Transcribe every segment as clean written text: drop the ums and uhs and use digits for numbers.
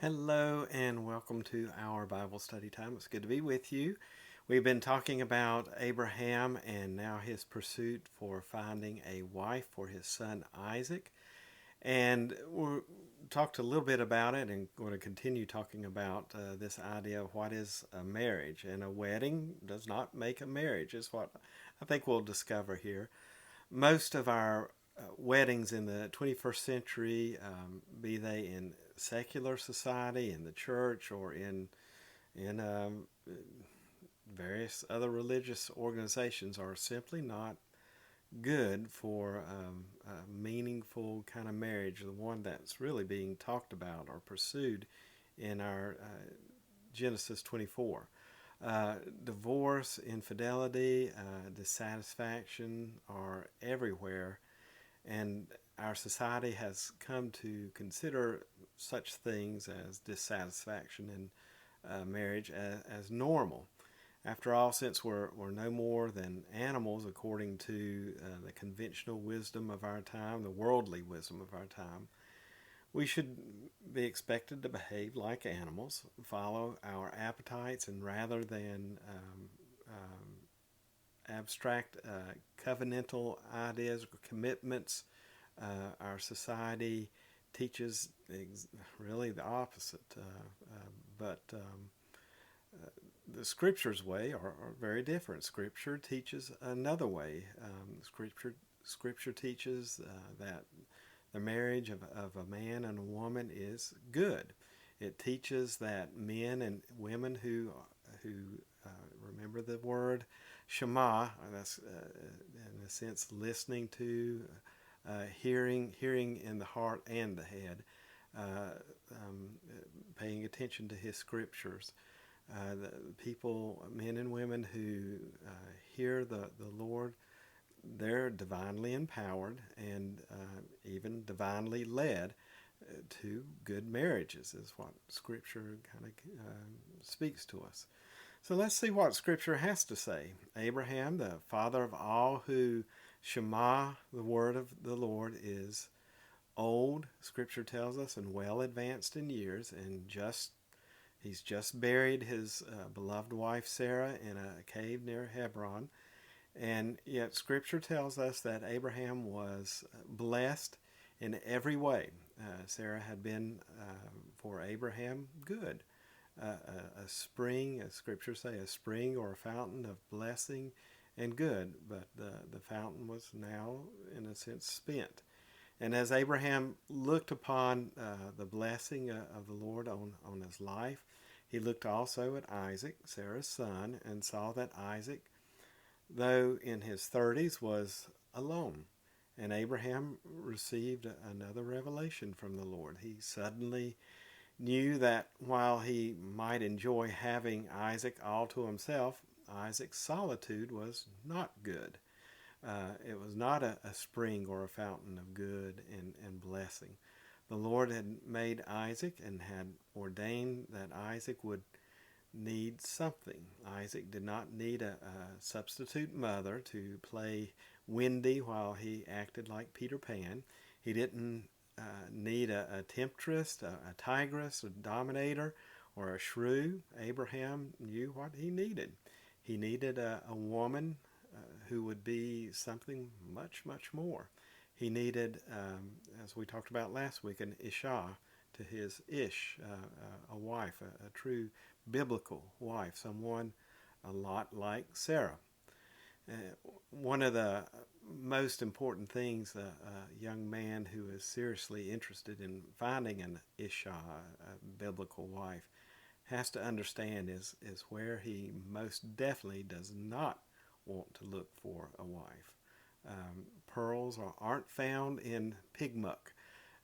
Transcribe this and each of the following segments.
Hello and welcome to our Bible study time. It's good to be with you. We've been talking about Abraham and now his pursuit for finding a wife for his son Isaac. And we talked a little bit about it and going to continue talking about this idea of what is a marriage. And a wedding does not make a marriage, is what I think we'll discover here. Most of our weddings in the 21st century, be they in secular society, in the church, or in various other religious organizations, are simply not good for a meaningful kind of marriage, the one that's really being talked about or pursued in our Genesis 24. Divorce, infidelity, dissatisfaction are everywhere, and our society has come to consider such things as dissatisfaction in marriage as normal. After all, since we're no more than animals according to the conventional wisdom of our time, the worldly wisdom of our time, we should be expected to behave like animals, follow our appetites, and rather than abstract covenantal ideas or commitments, our society teaches really the opposite. But the Scripture's way are very different. Scripture teaches another way. Scripture teaches that the marriage of a man and a woman is good. It teaches that men and women who remember the word Shema, that's in a sense listening to, hearing in the heart and the head, uh, um, paying attention to His scriptures. The people, men and women who hear the Lord, they're divinely empowered and even divinely led to good marriages, is what Scripture kind of speaks to us. So let's see what Scripture has to say. Abraham, the father of all who Shema, the word of the Lord, is old, Scripture tells us, and well advanced in years, and he's just buried his beloved wife Sarah in a cave near Hebron. And yet, Scripture tells us that Abraham was blessed in every way. Sarah had been for Abraham good. A spring, as Scripture say, a spring or a fountain of blessing and good. But the fountain was now, in a sense, spent. And as Abraham looked upon the blessing of the Lord on his life, he looked also at Isaac, Sarah's son, and saw that Isaac, though in his 30s, was alone. And Abraham received another revelation from the Lord. He suddenly knew that while he might enjoy having Isaac all to himself, Isaac's solitude was not good. It was not a spring or a fountain of good and blessing. The Lord had made Isaac and had ordained that Isaac would need something. Isaac did not need a substitute mother to play Wendy while he acted like Peter Pan. He didn't need a temptress, a tigress, a dominator, or a shrew. Abraham knew what he needed. He needed a woman who would be something much, much more. He needed, as we talked about last week, an Isha to his Ish, a wife, a true biblical wife, someone a lot like Sarah. Uh, One of the most important things a young man who is seriously interested in finding an Isha, a biblical wife, has to understand is where he most definitely does not want to look for a wife. Pearls aren't found in pig muck.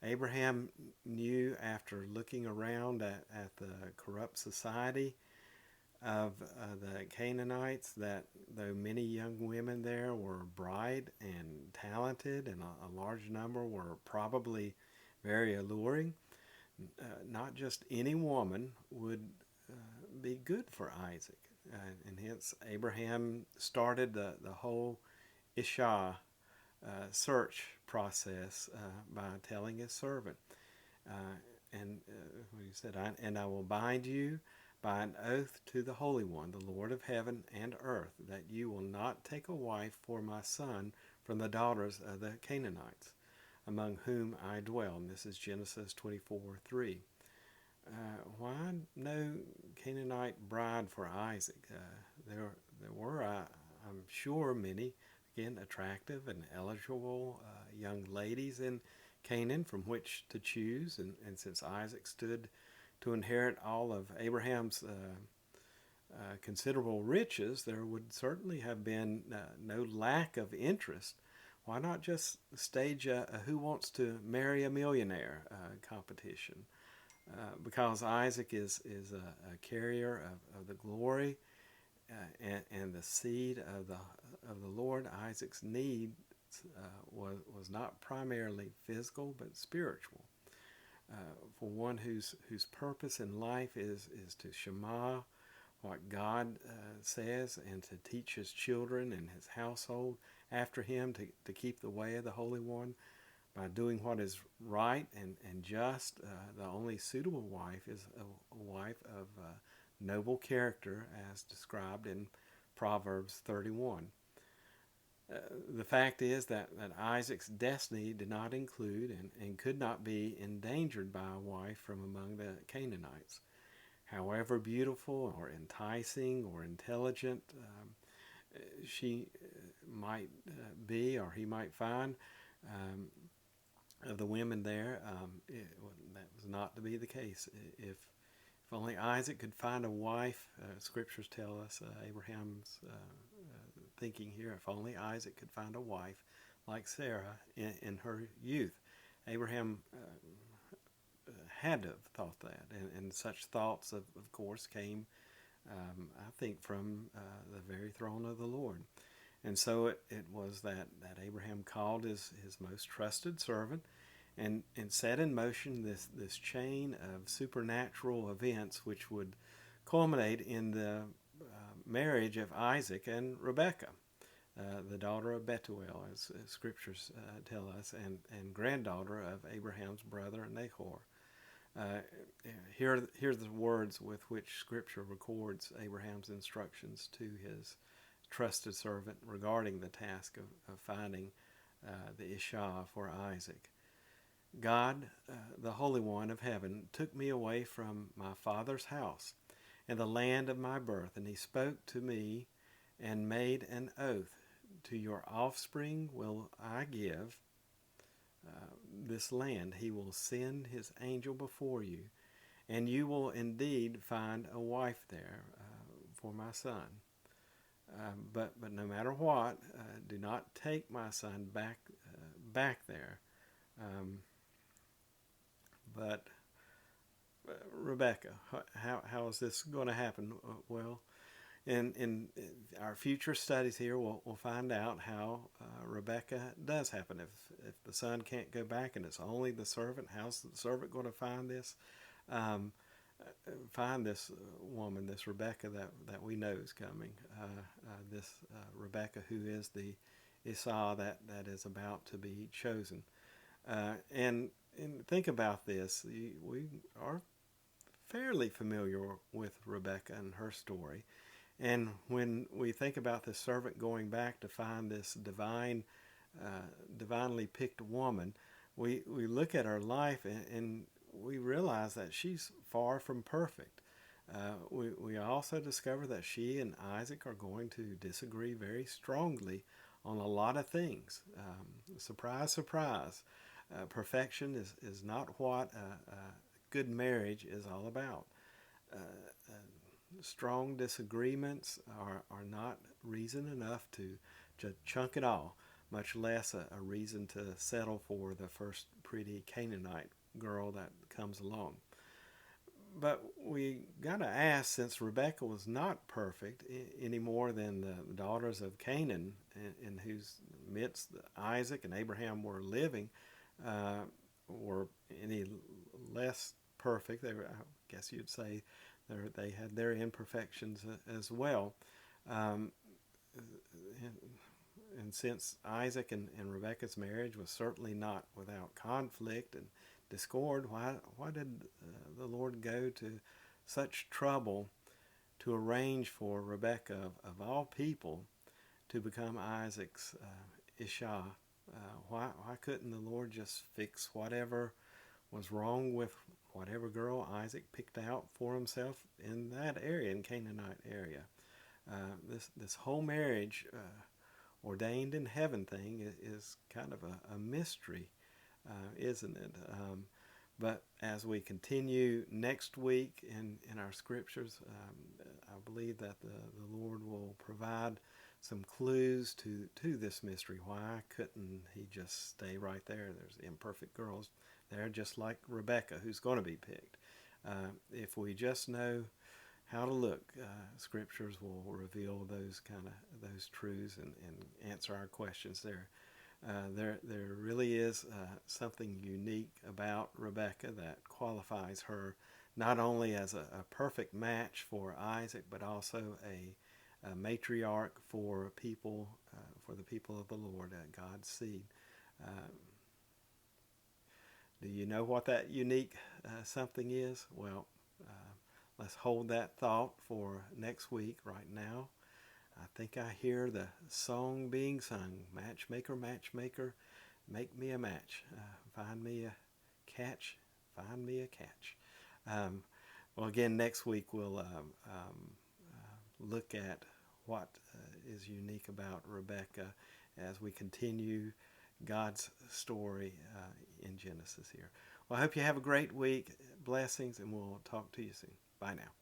Abraham knew after looking around at the corrupt society of the Canaanites that though many young women there were bright and talented, and a large number were probably very alluring, not just any woman would be good for Isaac. And hence, Abraham started the whole Isha search process by telling his servant, when he said, and I will bind you by an oath to the Holy One, the Lord of heaven and earth, that you will not take a wife for my son from the daughters of the Canaanites, among whom I dwell. And this is Genesis 24:3. Why no Canaanite bride for Isaac? There were, I'm sure, many, again, attractive and eligible young ladies in Canaan from which to choose. And since Isaac stood to inherit all of Abraham's considerable riches, there would certainly have been no lack of interest. Why not just stage a Who Wants to Marry a Millionaire competition? Because Isaac is a carrier of the glory and the seed of the Lord. Isaac's need was not primarily physical but spiritual. For one whose purpose in life is to shema what God says and to teach his children and his household after him to keep the way of the Holy One by doing what is right and just. The only suitable wife is a wife of noble character as described in Proverbs 31. The fact is that Isaac's destiny did not include and could not be endangered by a wife from among the Canaanites. However beautiful or enticing or intelligent she might be or he might find, of the women there, that was not to be the case. If only Isaac could find a wife, scriptures tell us, Abraham's thinking here, if only Isaac could find a wife like Sarah in her youth. Abraham had to have thought that, and such thoughts, of course, came, I think, from the very throne of the Lord. And so it was that Abraham called his most trusted servant and set in motion this chain of supernatural events which would culminate in the marriage of Isaac and Rebekah, the daughter of Bethuel, as scriptures tell us, and granddaughter of Abraham's brother Nahor. Here are the words with which scripture records Abraham's instructions to his trusted servant regarding the task of finding the Ishah for Isaac. God, the Holy One of heaven, took me away from my father's house and the land of my birth, and he spoke to me and made an oath. To your offspring will I give this land. He will send his angel before you, and you will indeed find a wife there for my son. But no matter what, do not take my son back there. But Rebekah, how is this going to happen? Well, in our future studies here, we'll find out how Rebekah does happen. If the son can't go back and it's only the servant, how's the servant going to find this? Find this woman, this Rebekah that we know is coming, this Rebekah who is the Esau that is about to be chosen. And think about this. We are fairly familiar with Rebekah and her story. And when we think about the servant going back to find this divinely picked woman, we look at her life and we realize that she's far from perfect. We also discover that she and Isaac are going to disagree very strongly on a lot of things. Surprise, surprise. Perfection is not what a good marriage is all about. Strong disagreements are not reason enough to chunk it all, much less a reason to settle for the first pretty Canaanite girl that comes along. But we got to ask, since Rebekah was not perfect any more than the daughters of Canaan, in whose midst Isaac and Abraham were living, were any less perfect. I guess you'd say they had their imperfections as well. And since Isaac and Rebekah's marriage was certainly not without conflict and discord. Why did the Lord go to such trouble to arrange for Rebekah, of all people, to become Isaac's Isha? Why couldn't the Lord just fix whatever was wrong with whatever girl Isaac picked out for himself in that area, in Canaanite area? This whole marriage ordained in heaven thing is kind of a mystery, isn't it? But as we continue next week in our scriptures, I believe that the Lord will provide some clues to this mystery. Why couldn't he just stay right there? There's imperfect girls there, just like Rebekah, who's going to be picked. If we just know how to look, scriptures will reveal those truths and answer our questions there. There really is something unique about Rebekah that qualifies her not only as a perfect match for Isaac, but also a matriarch for people, for the people of the Lord, God's seed. Do you know what that unique something is? Well, let's hold that thought for next week. Right now, I think I hear the song being sung. Matchmaker, matchmaker, make me a match. Find me a catch. Find me a catch. Well, again, next week we'll look at what is unique about Rebekah as we continue God's story in Genesis here. Well, I hope you have a great week. Blessings, and we'll talk to you soon. Bye now.